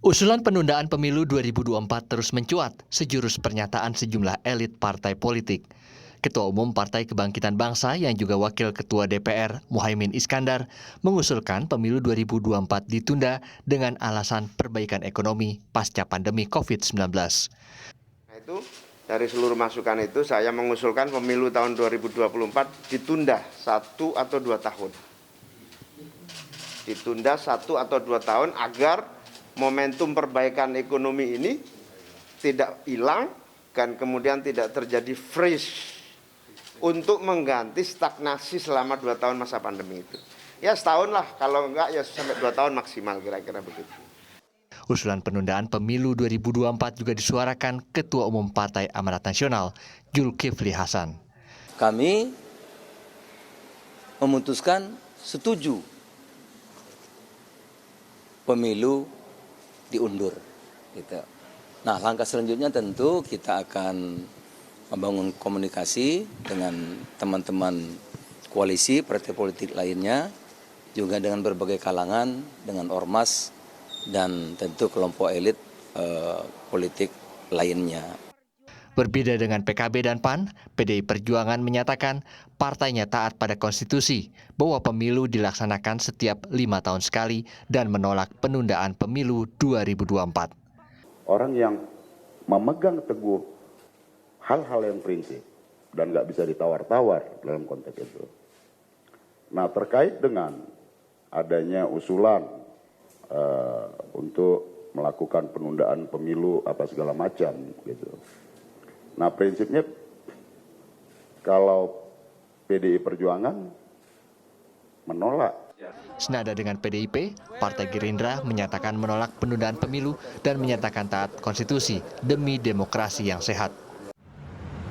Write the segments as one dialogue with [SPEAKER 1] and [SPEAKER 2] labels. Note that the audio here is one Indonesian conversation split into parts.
[SPEAKER 1] Usulan penundaan pemilu 2024 terus mencuat sejurus pernyataan sejumlah elit partai politik. Ketua Umum Partai Kebangkitan Bangsa yang juga Wakil Ketua DPR, Muhaimin Iskandar, mengusulkan pemilu 2024 ditunda dengan alasan perbaikan ekonomi pasca pandemi COVID-19.
[SPEAKER 2] Nah itu, dari seluruh masukan itu saya mengusulkan pemilu tahun 2024 ditunda 1 atau 2 tahun. Ditunda 1 atau 2 tahun agar momentum perbaikan ekonomi ini tidak hilang dan kemudian tidak terjadi freeze untuk mengganti stagnasi selama 2 tahun masa pandemi itu. Ya setahun lah, kalau enggak ya sampai 2 tahun maksimal kira-kira begitu.
[SPEAKER 1] Usulan penundaan pemilu 2024 juga disuarakan Ketua Umum Partai Amanat Nasional, Zulkifli Hasan.
[SPEAKER 3] Kami memutuskan setuju pemilu diundur. Gitu. Nah, langkah selanjutnya tentu kita akan membangun komunikasi dengan teman-teman koalisi partai politik lainnya, juga dengan berbagai kalangan, dengan ormas, dan tentu kelompok elit politik lainnya.
[SPEAKER 1] Berbeda dengan PKB dan PAN, PDI Perjuangan menyatakan partainya taat pada konstitusi bahwa pemilu dilaksanakan setiap 5 tahun sekali dan menolak penundaan pemilu 2024.
[SPEAKER 4] Orang yang memegang teguh hal-hal yang prinsip dan nggak bisa ditawar-tawar dalam konteks itu. Nah terkait dengan adanya usulan untuk melakukan penundaan pemilu apa segala macam gitu. Nah prinsipnya kalau PDI Perjuangan menolak.
[SPEAKER 1] Senada dengan PDIP, Partai Gerindra menyatakan menolak penundaan pemilu dan menyatakan taat konstitusi demi demokrasi yang sehat.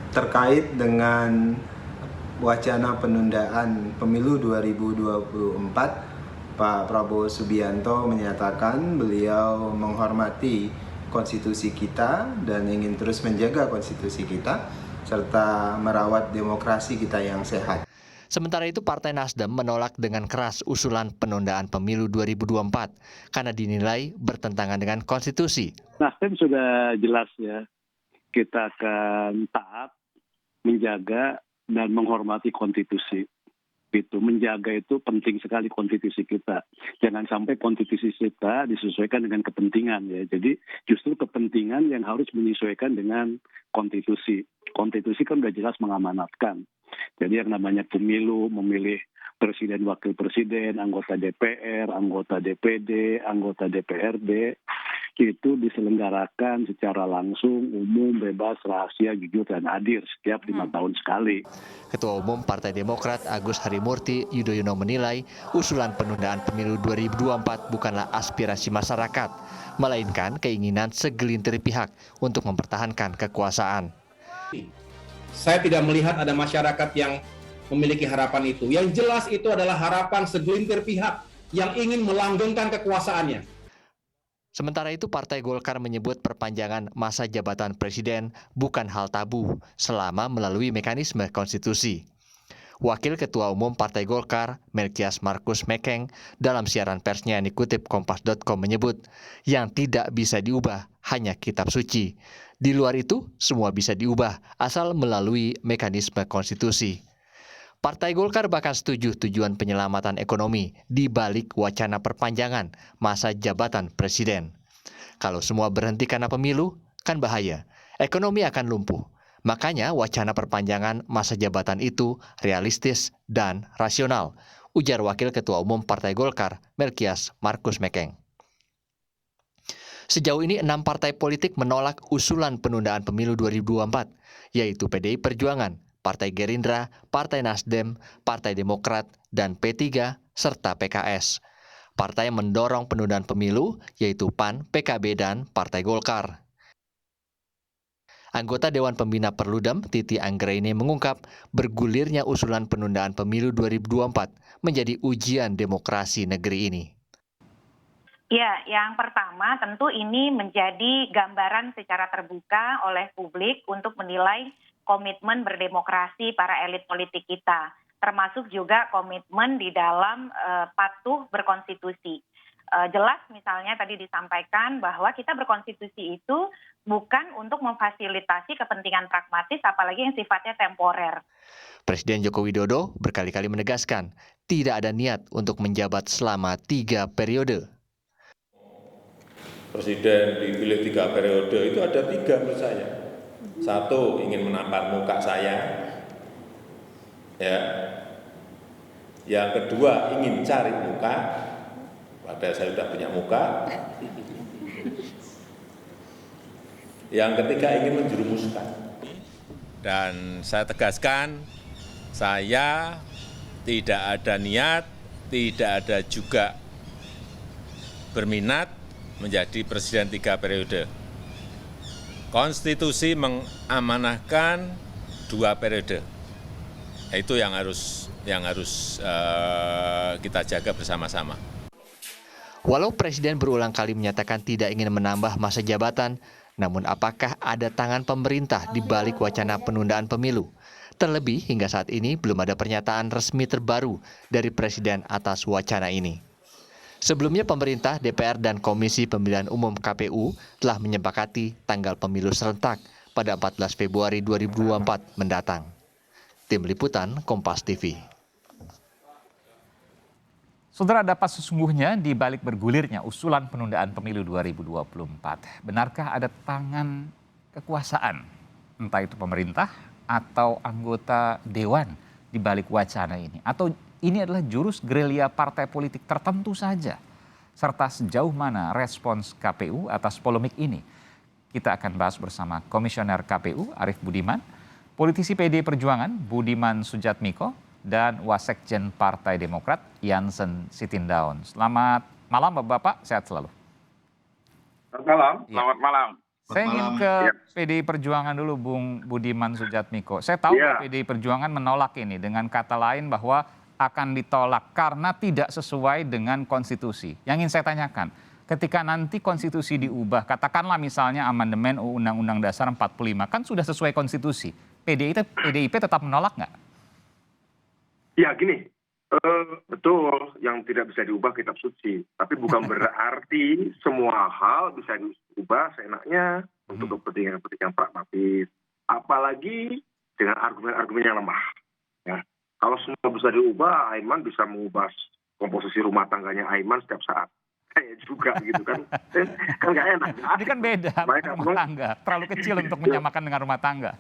[SPEAKER 5] Terkait dengan wacana penundaan pemilu 2024, Pak Prabowo Subianto menyatakan beliau menghormati konstitusi kita dan ingin terus menjaga konstitusi kita serta merawat demokrasi kita yang sehat.
[SPEAKER 1] Sementara itu Partai Nasdem menolak dengan keras usulan penundaan pemilu 2024 karena dinilai bertentangan dengan konstitusi.
[SPEAKER 6] Nasdem sudah jelas ya, kita akan taat, menjaga dan menghormati konstitusi. Itu menjaga itu penting sekali konstitusi kita. Jangan sampai konstitusi kita disesuaikan dengan kepentingan ya. Jadi justru kepentingan yang harus menyesuaikan dengan konstitusi. Konstitusi kan sudah jelas mengamanatkan. Jadi yang namanya pemilu, memilih presiden, wakil presiden, anggota DPR, anggota DPD, anggota DPRD, itu diselenggarakan secara langsung, umum, bebas, rahasia, jujur, dan adil setiap 5 tahun sekali.
[SPEAKER 1] Ketua Umum Partai Demokrat Agus Harimurti Yudhoyono menilai usulan penundaan pemilu 2024 bukanlah aspirasi masyarakat, melainkan keinginan segelintir pihak untuk mempertahankan kekuasaan.
[SPEAKER 7] Saya tidak melihat ada masyarakat yang memiliki harapan itu. Yang jelas itu adalah harapan segelintir pihak yang ingin melanggengkan kekuasaannya.
[SPEAKER 1] Sementara itu Partai Golkar menyebut perpanjangan masa jabatan presiden bukan hal tabu selama melalui mekanisme konstitusi. Wakil Ketua Umum Partai Golkar, Melkias Markus Mekeng, dalam siaran persnya yang dikutip Kompas.com menyebut yang tidak bisa diubah hanya kitab suci. Di luar itu, semua bisa diubah asal melalui mekanisme konstitusi. Partai Golkar bahkan setuju tujuan penyelamatan ekonomi di balik wacana perpanjangan masa jabatan presiden. Kalau semua berhenti karena pemilu, kan bahaya. Ekonomi akan lumpuh. Makanya wacana perpanjangan masa jabatan itu realistis dan rasional, ujar Wakil Ketua Umum Partai Golkar, Melkias Markus Mekeng. Sejauh ini 6 partai politik menolak usulan penundaan pemilu 2024, yaitu PDI Perjuangan, Partai Gerindra, Partai Nasdem, Partai Demokrat, dan P3, serta PKS. Partai yang mendorong penundaan pemilu yaitu PAN, PKB, dan Partai Golkar. Anggota Dewan Pembina Perludem, Titi Anggraini mengungkap bergulirnya usulan penundaan pemilu 2024 menjadi ujian demokrasi negeri ini.
[SPEAKER 8] Ya, yang pertama tentu ini menjadi gambaran secara terbuka oleh publik untuk menilai komitmen berdemokrasi para elit politik kita, termasuk juga komitmen di dalam patuh berkonstitusi. jelas misalnya tadi disampaikan bahwa kita berkonstitusi itu bukan untuk memfasilitasi kepentingan pragmatis apalagi yang sifatnya temporer.
[SPEAKER 1] Presiden Joko Widodo berkali-kali menegaskan tidak ada niat untuk menjabat selama 3 periode.
[SPEAKER 9] Presiden dipilih 3 periode itu ada 3 menurut saya. 1, ingin menampar muka saya. Ya. Yang kedua, ingin cari muka. Padahal saya sudah punya muka. Yang ketiga, ingin menjerumuskan. Dan saya tegaskan, saya tidak ada niat, tidak ada juga berminat menjadi presiden 3 periode. Konstitusi mengamanahkan 2 periode. Itu yang harus kita jaga bersama-sama.
[SPEAKER 1] Walau Presiden berulang kali menyatakan tidak ingin menambah masa jabatan, namun apakah ada tangan pemerintah di balik wacana penundaan pemilu? Terlebih hingga saat ini belum ada pernyataan resmi terbaru dari Presiden atas wacana ini. Sebelumnya pemerintah, DPR, dan Komisi Pemilihan Umum KPU telah menyepakati tanggal pemilu serentak pada 14 Februari 2024 mendatang. Tim Liputan Kompas TV.
[SPEAKER 10] Saudara, dapat sesungguhnya di balik bergulirnya usulan penundaan pemilu 2024. Benarkah ada tangan kekuasaan, entah itu pemerintah atau anggota dewan di balik wacana ini? Atau ini adalah jurus gerilya partai politik tertentu saja? Serta sejauh mana respons KPU atas polemik ini? Kita akan bahas bersama Komisioner KPU Arief Budiman, politisi PD Perjuangan Budiman Sujatmiko, dan Wasekjen Partai Demokrat Janssen Sittindaun. Selamat malam Bapak-Bapak, sehat selalu.
[SPEAKER 11] Selamat malam. Selamat malam.
[SPEAKER 10] Saya ingin ke PDI Perjuangan dulu, Bung Budiman Sujatmiko. Saya tahu PDI Perjuangan menolak ini dengan kata lain bahwa akan ditolak karena tidak sesuai dengan konstitusi. Yang ingin saya tanyakan, ketika nanti konstitusi diubah, katakanlah misalnya amandemen Undang-Undang Dasar 45, kan sudah sesuai konstitusi. PDIP tetap menolak nggak?
[SPEAKER 11] Ya gini, betul yang tidak bisa diubah kitab suci. Tapi bukan berarti semua hal bisa diubah seenaknya untuk kepentingan pragmatis. Apalagi dengan argumen-argumen yang lemah. Ya. Kalau semua bisa diubah, Aiman bisa mengubah komposisi rumah tangganya Aiman setiap saat. Kayak juga gitu kan. Kan nggak enak.
[SPEAKER 10] Ini kan beda rumah tangga. Terlalu kecil untuk menyamakan dengan rumah tangga.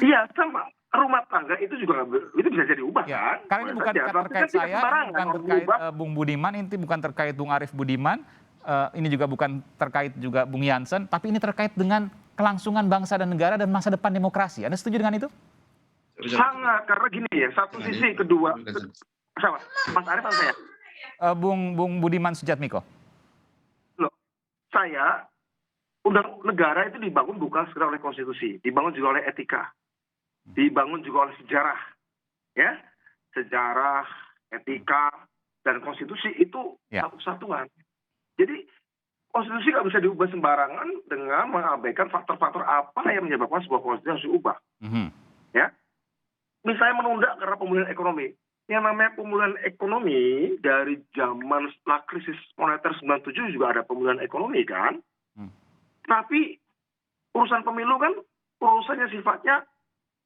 [SPEAKER 11] Iya, sama. Rumah tangga itu juga itu bisa jadi ubah
[SPEAKER 10] ya,
[SPEAKER 11] kan?
[SPEAKER 10] Karena ini bukan terkait saya, bukan terkait Bung Budiman, ini bukan terkait Bung Arief Budiman, ini juga bukan terkait juga Bung Janssen, tapi ini terkait dengan kelangsungan bangsa dan negara dan masa depan demokrasi. Anda setuju dengan itu?
[SPEAKER 11] Sangat, karena gini ya, satu sisi kedua, sama, Mas Arief atau saya?
[SPEAKER 10] Bung Budiman Sujatmiko.
[SPEAKER 11] Loh, saya, negara itu dibangun bukan sekedar oleh konstitusi, dibangun juga oleh etika. Dibangun juga oleh sejarah, ya, sejarah, etika, dan konstitusi itu satu kesatuan. Jadi konstitusi nggak bisa diubah sembarangan dengan mengabaikan faktor-faktor apa yang menyebabkan sebuah konstitusi harus diubah. Ya, misalnya menunda karena pemulihan ekonomi. Yang namanya pemulihan ekonomi dari zaman setelah krisis moneter 97 juga ada pemulihan ekonomi kan. Tapi urusan pemilu kan urusannya sifatnya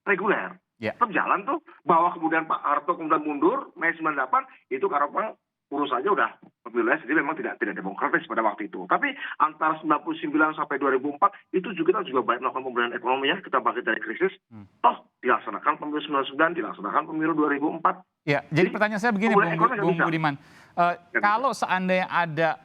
[SPEAKER 11] reguler. Tetap jalan tuh, bahwa kemudian Pak Harto kemudian mundur, Mei 98, itu karena memang urusannya udah pemilihnya sendiri memang tidak demokratis pada waktu itu. Tapi antara 99 sampai 2004, itu juga kita juga banyak melakukan pemulihan ekonomi ya, kita bangkit dari krisis, toh dilaksanakan pemilu 99, dilaksanakan pemilu 2004.
[SPEAKER 10] Ya, jadi pertanyaan saya begini Bung Budiman, kalau seandainya ada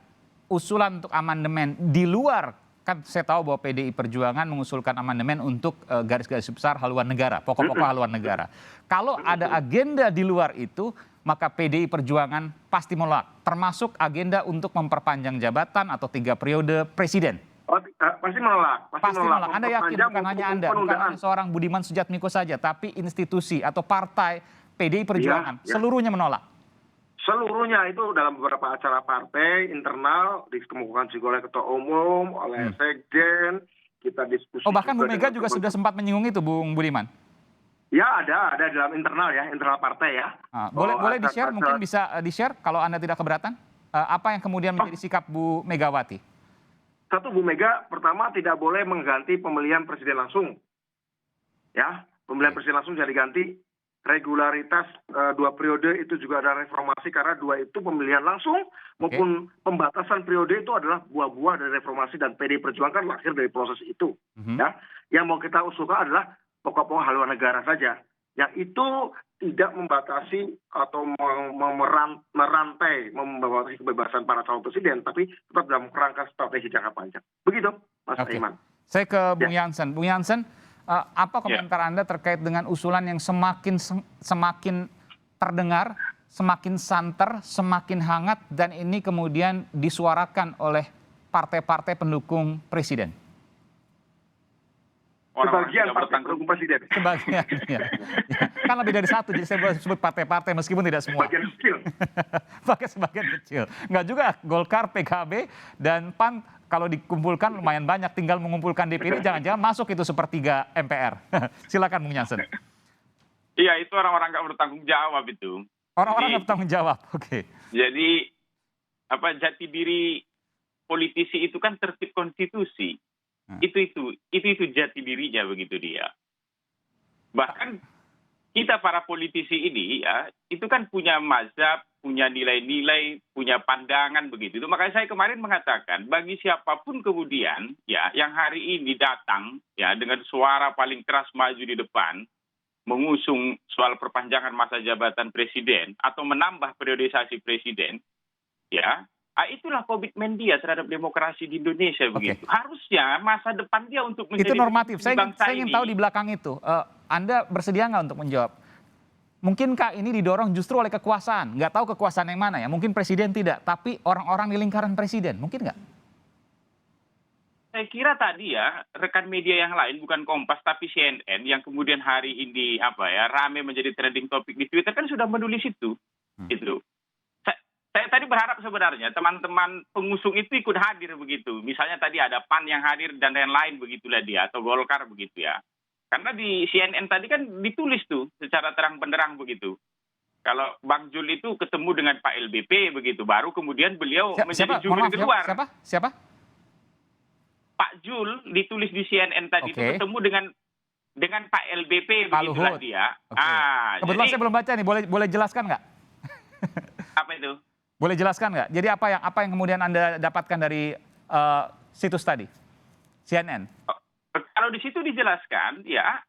[SPEAKER 10] usulan untuk amandemen di luar, kan saya tahu bahwa PDI Perjuangan mengusulkan amandemen untuk garis-garis besar haluan negara, pokok-pokok haluan negara. Kalau ada agenda di luar itu, maka PDI Perjuangan pasti menolak, termasuk agenda untuk memperpanjang jabatan atau 3 periode presiden.
[SPEAKER 11] Pasti menolak.
[SPEAKER 10] Pasti menolak. Anda yakin bukan hanya Anda, bukan hanya seorang Budiman Sujatmiko saja, tapi institusi atau partai PDI Perjuangan seluruhnya menolak?
[SPEAKER 11] Seluruhnya itu dalam beberapa acara partai internal dikemukakan juga oleh ketua umum, oleh sekjen, kita diskusi.
[SPEAKER 10] Oh, bahkan Bu Mega juga sudah sempat menyinggung itu, Bung Budiman.
[SPEAKER 11] Ya, ada dalam internal ya, internal partai ya.
[SPEAKER 10] Boleh di-share, mungkin bisa di-share kalau Anda tidak keberatan Apa yang kemudian menjadi sikap Bu Megawati?
[SPEAKER 11] Satu, Bu Mega pertama tidak boleh mengganti pemilihan presiden langsung. Ya, pemilihan presiden langsung jadi diganti. Regularitas 2 periode itu juga ada reformasi karena 2 itu pemilihan langsung maupun pembatasan periode itu adalah buah-buah dari reformasi dan PD Perjuangan lahir dari proses itu. Ya, yang mau kita usulkan adalah pokok-pokok haluan negara saja. Yang itu tidak membatasi atau merantai, membatasi kebebasan para calon presiden, tapi tetap dalam kerangka strategi jangka panjang. Begitu, Mas Iman.
[SPEAKER 10] Saya ke Bung Jansen. Bung Jansen, apa komentar Anda terkait dengan usulan yang semakin terdengar, semakin santer, semakin hangat, dan ini kemudian disuarakan oleh partai-partai pendukung presiden?
[SPEAKER 11] Sebagian partai pendukung presiden.
[SPEAKER 10] Sebagian, ya. Kan lebih dari satu, jadi saya boleh sebut partai-partai meskipun tidak semua.
[SPEAKER 11] Sebagian kecil.
[SPEAKER 10] Pakai sebagian kecil. Enggak juga, Golkar, PKB, dan PAN kalau dikumpulkan lumayan banyak, tinggal mengumpulkan DPD, jangan-jangan masuk itu sepertiga MPR. Silakan Bung Jansen.
[SPEAKER 12] Iya, itu orang-orang nggak bertanggung jawab itu.
[SPEAKER 10] Orang-orang nggak bertanggung jawab, oke.
[SPEAKER 12] Jadi, jati diri politisi itu kan tertib konstitusi. Itu jati dirinya begitu dia. Bahkan kita para politisi ini ya, itu kan punya mazhab, punya nilai-nilai, punya pandangan begitu. Itu makanya saya kemarin mengatakan bagi siapapun kemudian ya yang hari ini datang ya dengan suara paling keras maju di depan mengusung soal perpanjangan masa jabatan presiden atau menambah periodisasi presiden ya. Itulah komitmen dia terhadap demokrasi di Indonesia begitu. Harusnya masa depan dia untuk menjadi
[SPEAKER 10] itu normatif. Saya ingin tahu di belakang itu. Anda bersedia nggak untuk menjawab? Mungkinkah ini didorong justru oleh kekuasaan? Nggak tahu kekuasaan yang mana ya. Mungkin presiden tidak, tapi orang-orang di lingkaran presiden. Mungkin nggak?
[SPEAKER 12] Saya kira tadi ya rekan media yang lain bukan Kompas tapi CNN yang kemudian hari ini rame menjadi trending topik di Twitter kan sudah menulis itu. Gitu. Saya tadi berharap sebenarnya teman-teman pengusung itu ikut hadir begitu. Misalnya tadi ada PAN yang hadir dan lain-lain begitulah dia, atau Golkar begitu ya. Karena di CNN tadi kan ditulis tuh secara terang benderang begitu. Kalau Bang Jul itu ketemu dengan Pak LBP begitu, baru kemudian beliau menjadi jubir di luar.
[SPEAKER 10] Siapa?
[SPEAKER 12] Pak Jul ditulis di CNN tadi itu ketemu dengan Pak LBP begitulah dia.
[SPEAKER 10] Kebetulan saya belum baca nih, boleh jelaskan nggak?
[SPEAKER 12] Apa itu?
[SPEAKER 10] Boleh jelaskan nggak? Jadi apa yang kemudian Anda dapatkan dari situs tadi, CNN?
[SPEAKER 12] Kalau di situ dijelaskan, ya,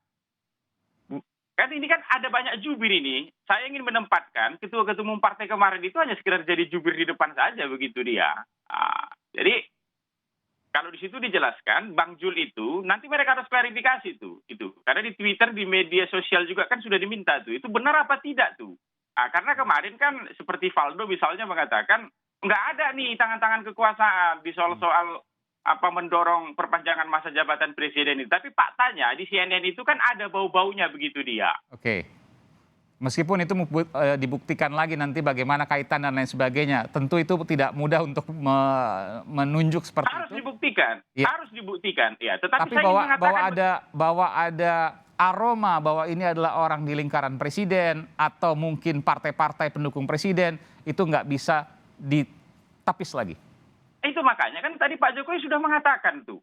[SPEAKER 12] kan ini kan ada banyak jubir ini. Saya ingin menempatkan ketua-ketua umum partai kemarin itu hanya sekedar jadi jubir di depan saja begitu dia. Jadi kalau di situ dijelaskan, Bang Jul itu nanti mereka harus klarifikasi itu. Karena di Twitter, di media sosial juga kan sudah diminta tuh. Itu benar apa tidak tuh? Karena kemarin kan seperti Valdo misalnya mengatakan nggak ada nih tangan-tangan kekuasaan di soal-soal mendorong perpanjangan masa jabatan presiden ini. Tapi faktanya di CNN itu kan ada bau-baunya begitu dia. Oke.
[SPEAKER 10] Meskipun itu dibuktikan lagi nanti bagaimana kaitan dan lain sebagainya. Tentu itu tidak mudah untuk menunjuk seperti
[SPEAKER 12] harus
[SPEAKER 10] itu.
[SPEAKER 12] Harus dibuktikan. Ya. Tetapi
[SPEAKER 10] saya bahwa ada aroma bahwa ini adalah orang di lingkaran presiden atau mungkin partai-partai pendukung presiden itu nggak bisa ditapis lagi.
[SPEAKER 12] Itu makanya kan tadi Pak Jokowi sudah mengatakan tuh.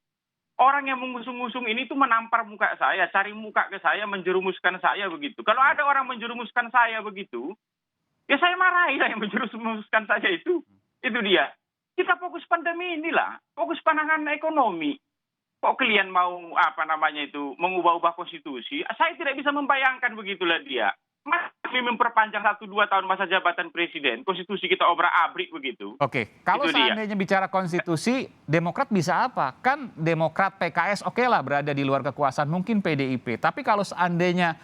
[SPEAKER 12] Orang yang mengusung-usung ini tuh menampar muka saya, cari muka ke saya, menjerumuskan saya begitu. Kalau ada orang menjerumuskan saya begitu, ya saya marahi lah yang menjerumuskan saya itu. Itu dia. Kita fokus pandemi inilah, fokus penanganan ekonomi. Kok kalian mau mengubah-ubah konstitusi? Saya tidak bisa membayangkan begitulah dia. Masih memperpanjang 1-2 tahun masa jabatan presiden, konstitusi kita obrak-abrik begitu.
[SPEAKER 10] Oke, kalau seandainya bicara konstitusi, Demokrat bisa apa? Kan Demokrat, PKS lah berada di luar kekuasaan, mungkin PDIP. Tapi kalau seandainya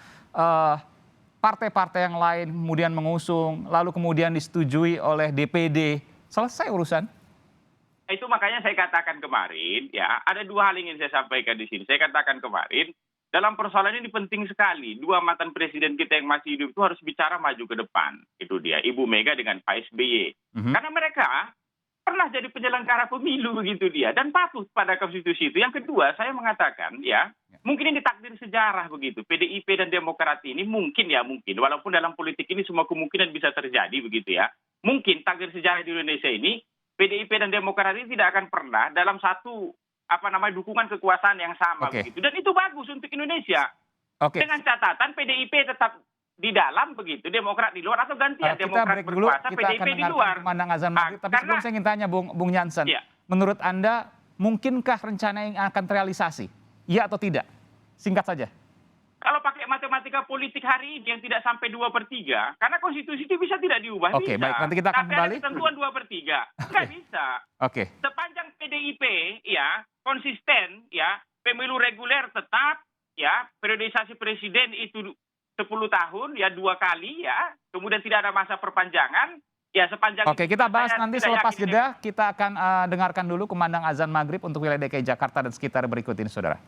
[SPEAKER 10] partai-partai yang lain kemudian mengusung, lalu kemudian disetujui oleh DPD, selesai urusan.
[SPEAKER 12] Itu makanya saya katakan kemarin, ya ada 2 hal yang ingin saya sampaikan di sini. Saya katakan kemarin, dalam persoalan ini penting sekali. 2 mantan presiden kita yang masih hidup itu harus bicara maju ke depan. Itu dia, Ibu Mega dengan Pak SBY. Karena mereka pernah jadi penyelenggara pemilu begitu dia. Dan patuh pada konstitusi itu. Yang kedua, saya mengatakan ya, Mungkin ini takdir sejarah begitu. PDIP dan Demokrat ini mungkin, walaupun dalam politik ini semua kemungkinan bisa terjadi begitu ya. Mungkin takdir sejarah di Indonesia ini PDIP dan Demokrat ini tidak akan pernah dalam satu dukungan kekuasaan yang sama begitu. Dan itu bagus untuk Indonesia. Dengan catatan PDIP tetap di dalam begitu, Demokrat di luar atau gantian Demokrat berkuasa, PDIP di luar.
[SPEAKER 10] Kumandang azan maghrib, tapi sebelum saya ingin tanya Bung Jansen, menurut Anda mungkinkah rencana yang akan terrealisasi? Iya atau tidak? Singkat saja.
[SPEAKER 12] Kalau pakai matematika politik hari ini yang tidak sampai 2/3, karena konstitusi itu bisa tidak diubah.
[SPEAKER 10] Oke, baik. Nanti kita akan
[SPEAKER 12] tapi
[SPEAKER 10] kembali.
[SPEAKER 12] ada ketentuan 2/3. Nggak bisa. Sepanjang PDIP konsisten pemilu reguler tetap periodisasi presiden itu 10 tahun 2 kali kemudian tidak ada masa perpanjangan. Sepanjang
[SPEAKER 10] kita bahas nanti selepas jeda. Kita akan dengarkan dulu kumandang azan maghrib untuk wilayah DKI Jakarta dan sekitar berikut ini, saudara.